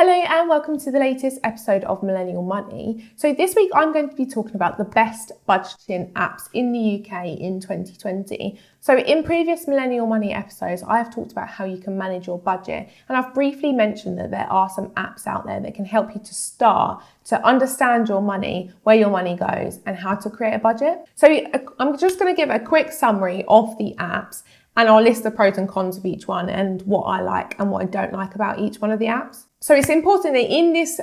Hello and welcome to the latest episode of Millennial Money. So this week I'm going to be talking about the best budgeting apps in the UK in 2020. So in previous Millennial Money episodes, I have talked about how you can manage your budget, and I've briefly mentioned that there are some apps out there that can help you to start to understand your money, where your money goes, and how to create a budget. So I'm just going to give a quick summary of the apps, and I'll list the pros and cons of each one and what I like and what I don't like about each one of the apps. So it's important that in this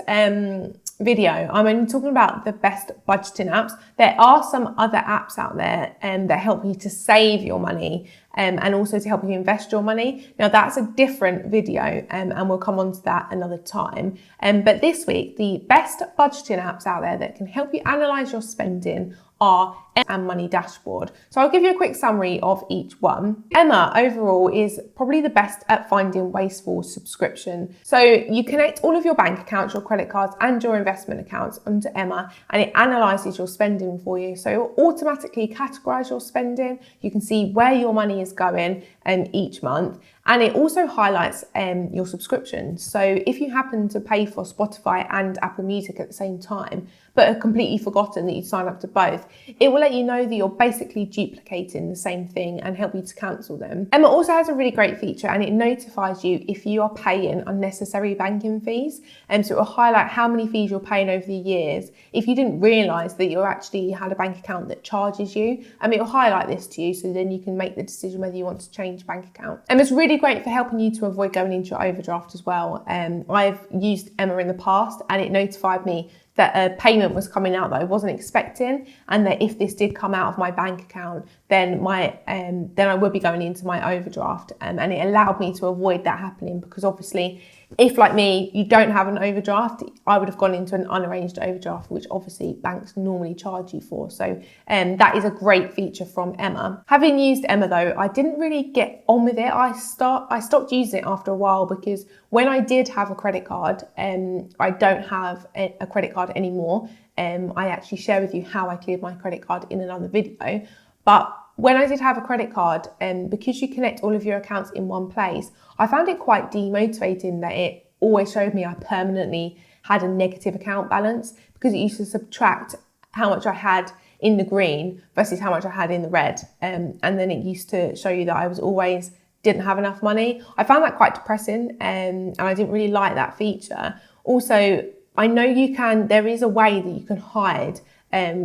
video, I'm only talking about the best budgeting apps. There are some other apps out there that help you to save your money and also to help you invest your money. Now that's a different video and we'll come on to that another time. But this week, the best budgeting apps out there that can help you analyse your spending are Emma and Money Dashboard. So I'll give you a quick summary of each one. Emma overall is probably the best at finding wasteful subscription. So you connect all of your bank accounts, your credit cards and your investment accounts onto Emma, and it analyses your spending for you. So it will automatically categorise your spending. You can see where your money is going each month. And it also highlights your subscriptions. So if you happen to pay for Spotify and Apple Music at the same time, but have completely forgotten that you signed up to both, it will let you know that you're basically duplicating the same thing and help you to cancel them. Emma also has a really great feature, and it notifies you if you are paying unnecessary banking fees. So it will highlight how many fees you're paying over the years. If you didn't realise that you actually had a bank account that charges you, it will highlight this to you, so then you can make the decision whether you want to change bank account. And it's really great for helping you to avoid going into your overdraft as well. I've used Emma in the past, and it notified me that a payment was coming out that I wasn't expecting, and that if this did come out of my bank account, then I would be going into my overdraft, and it allowed me to avoid that happening, because obviously if, like me, you don't have an overdraft, I would have gone into an unarranged overdraft, which obviously banks normally charge you for. So that is a great feature from Emma. Having used Emma though, I didn't really get on with it. I stopped using it after a while, because when I did have a credit card, I don't have a credit card anymore. I actually share with you how I cleared my credit card in another video. But when I did have a credit card, because you connect all of your accounts in one place, I found it quite demotivating that it always showed me I permanently had a negative account balance, because it used to subtract how much I had in the green versus how much I had in the red. And then it used to show you that I was always didn't have enough money. I found that quite depressing, and I didn't really like that feature. Also, I know there is a way that you can hide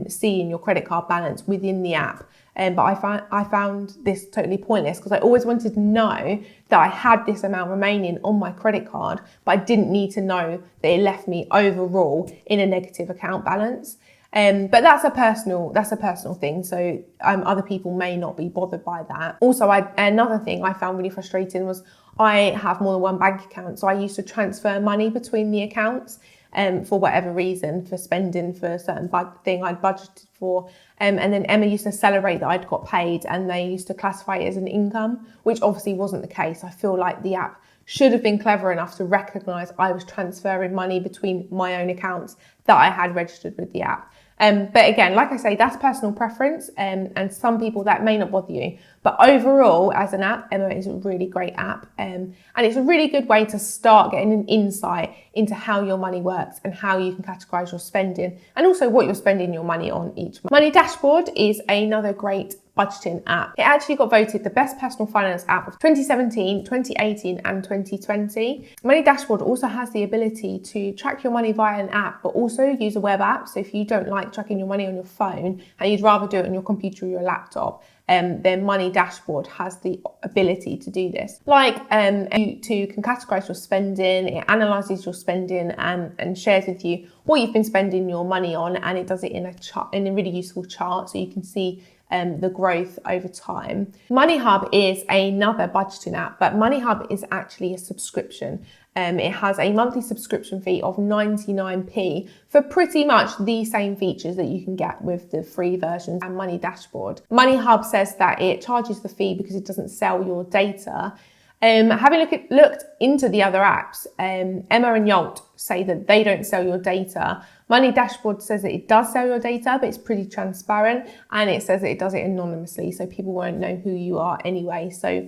seeing your credit card balance within the app. But I found this totally pointless, because I always wanted to know that I had this amount remaining on my credit card, but I didn't need to know that it left me overall in a negative account balance. But that's a personal thing. So other people may not be bothered by that. Also, another thing I found really frustrating was I have more than one bank account. So I used to transfer money between the accounts for whatever reason, for spending for a certain thing I'd budgeted for. And then Emma used to celebrate that I'd got paid, and they used to classify it as an income, which obviously wasn't the case. I feel like the app should have been clever enough to recognise I was transferring money between my own accounts that I had registered with the app. But again, like I say, that's personal preference, and some people that may not bother you. But overall, as an app, Emma is a really great app, and it's a really good way to start getting an insight into how your money works and how you can categorise your spending, and also what you're spending your money on each month. Money Dashboard is another great budgeting app. It actually got voted the best personal finance app of 2017, 2018 and 2020. Money Dashboard also has the ability to track your money via an app, but also use a web app. So if you don't like tracking your money on your phone and you'd rather do it on your computer or your laptop, then Money Dashboard has the ability to do this. You can categorise your spending, it analyses your spending and shares with you what you've been spending your money on, and it does it in a really useful chart, so you can see the growth over time. Moneyhub is another budgeting app, but Moneyhub is actually a subscription. It has a monthly subscription fee of 99p for pretty much the same features that you can get with the free versions and Money Dashboard. Moneyhub says that it charges the fee because it doesn't sell your data. Having looked into the other apps, Emma and Yolt say that they don't sell your data. Money Dashboard says that it does sell your data, but it's pretty transparent, and it says that it does it anonymously, so people won't know who you are anyway. So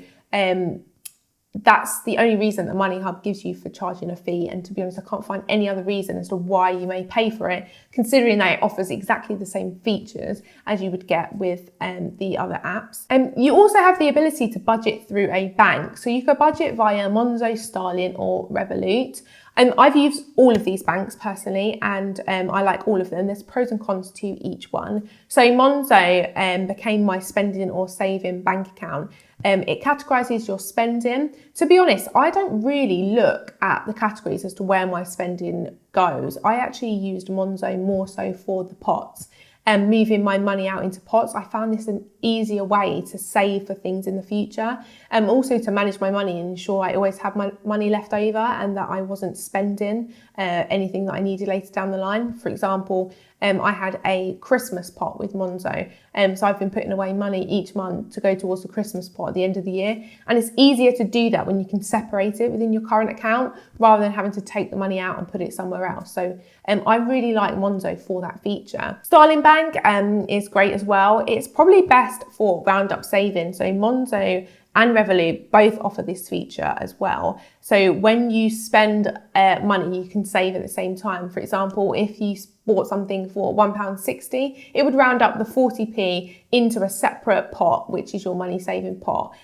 that's the only reason that Moneyhub gives you for charging a fee. And to be honest, I can't find any other reason as to why you may pay for it, considering that it offers exactly the same features as you would get with the other apps. You also have the ability to budget through a bank. So you could budget via Monzo, Starling or Revolut. I've used all of these banks personally, and I like all of them. There's pros and cons to each one. So Monzo became my spending or saving bank account. It categorises your spending. To be honest, I don't really look at the categories as to where my spending goes. I actually used Monzo more so for the pots. Moving my money out into pots, I found this an easier way to save for things in the future, also to manage my money and ensure I always have my money left over and that I wasn't spending anything that I needed later down the line. For example, I had a Christmas pot with Monzo, so I've been putting away money each month to go towards the Christmas pot at the end of the year, and it's easier to do that when you can separate it within your current account rather than having to take the money out and put it somewhere else. So I really like Monzo for that feature. Starling Bank is great as well. It's probably best for round-up saving. So Monzo and Revolut both offer this feature as well. So when you spend money, you can save at the same time. For example, if you bought something for £1.60, it would round up the 40p into a separate pot, which is your money saving pot.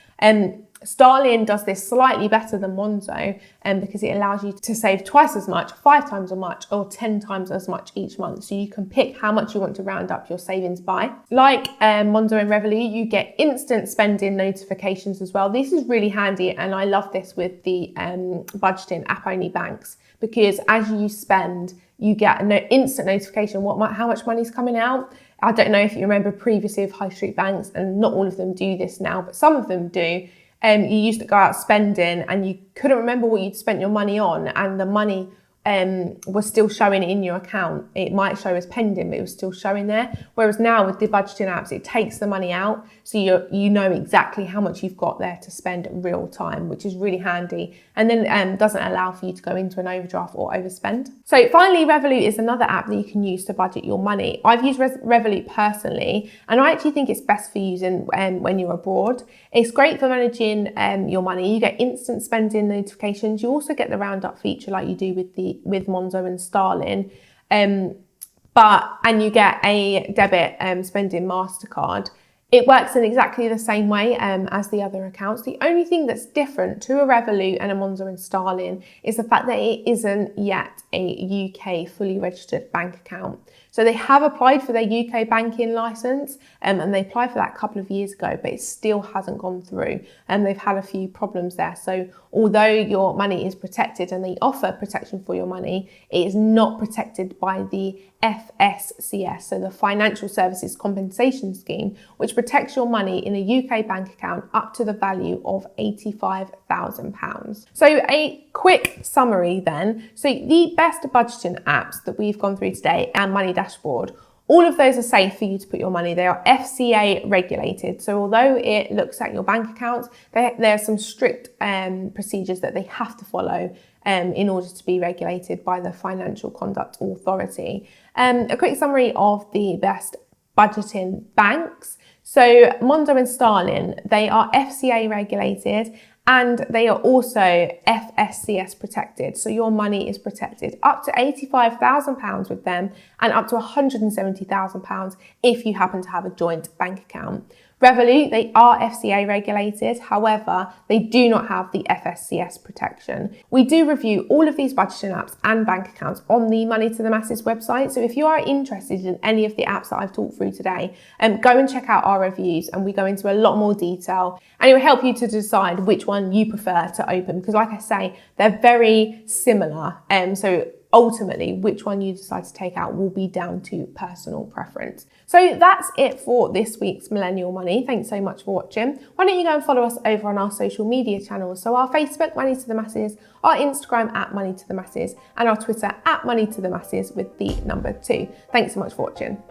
Starling does this slightly better than Monzo because it allows you to save twice as much, 5 times as much, or 10 times as much each month. So you can pick how much you want to round up your savings by. Like Monzo and Revolut, you get instant spending notifications as well. This is really handy, and I love this with the budgeting app-only banks, because as you spend, you get an instant notification how much money's coming out. I don't know if you remember previously of high street banks, and not all of them do this now, but some of them do. You used to go out spending and you couldn't remember what you'd spent your money on, and the money was still showing in your account. It might show as pending, but it was still showing there. Whereas now with the budgeting apps, it takes the money out, so you know exactly how much you've got there to spend real time, which is really handy. And then doesn't allow for you to go into an overdraft or overspend. So finally, Revolut is another app that you can use to budget your money. I've used Revolut personally, and I actually think it's best for using when you're abroad. It's great for managing your money. You get instant spending notifications. You also get the roundup feature like you do with Monzo and Starling, and you get a debit spending MasterCard. It works in exactly the same way as the other accounts. The only thing that's different to a Revolut and a Monzo and Starling is the fact that it isn't yet a UK fully registered bank account. So they have applied for their UK banking license, and they applied for that a couple of years ago, but it still hasn't gone through, and they've had a few problems there. So although your money is protected and they offer protection for your money, it is not protected by the FSCS, so the Financial Services Compensation Scheme, which protects your money in a UK bank account up to the value of £85,000. So a quick summary then. So the best budgeting apps that we've gone through today and Money Dashboard, all of those are safe for you to put your money. They are FCA regulated. So although it looks at your bank accounts, there are some strict procedures that they have to follow in order to be regulated by the Financial Conduct Authority. A quick summary of the best budgeting banks. So Monzo and Starling, they are FCA regulated, and they are also FSCS protected. So your money is protected up to £85,000 with them, and up to £170,000 if you happen to have a joint bank account. Revolut, they are FCA regulated, however, they do not have the FSCS protection. We do review all of these budgeting apps and bank accounts on the Money to the Masses website, so if you are interested in any of the apps that I've talked through today, go and check out our reviews, and we go into a lot more detail, and it will help you to decide which one you prefer to open, because like I say, they're very similar, so ultimately, which one you decide to take out will be down to personal preference. So that's it for this week's Millennial Money. Thanks so much for watching. Why don't you go and follow us over on our social media channels? So our Facebook, Money to the Masses, our Instagram at Money to the Masses, and our Twitter at Money to the Masses with the number 2. Thanks so much for watching.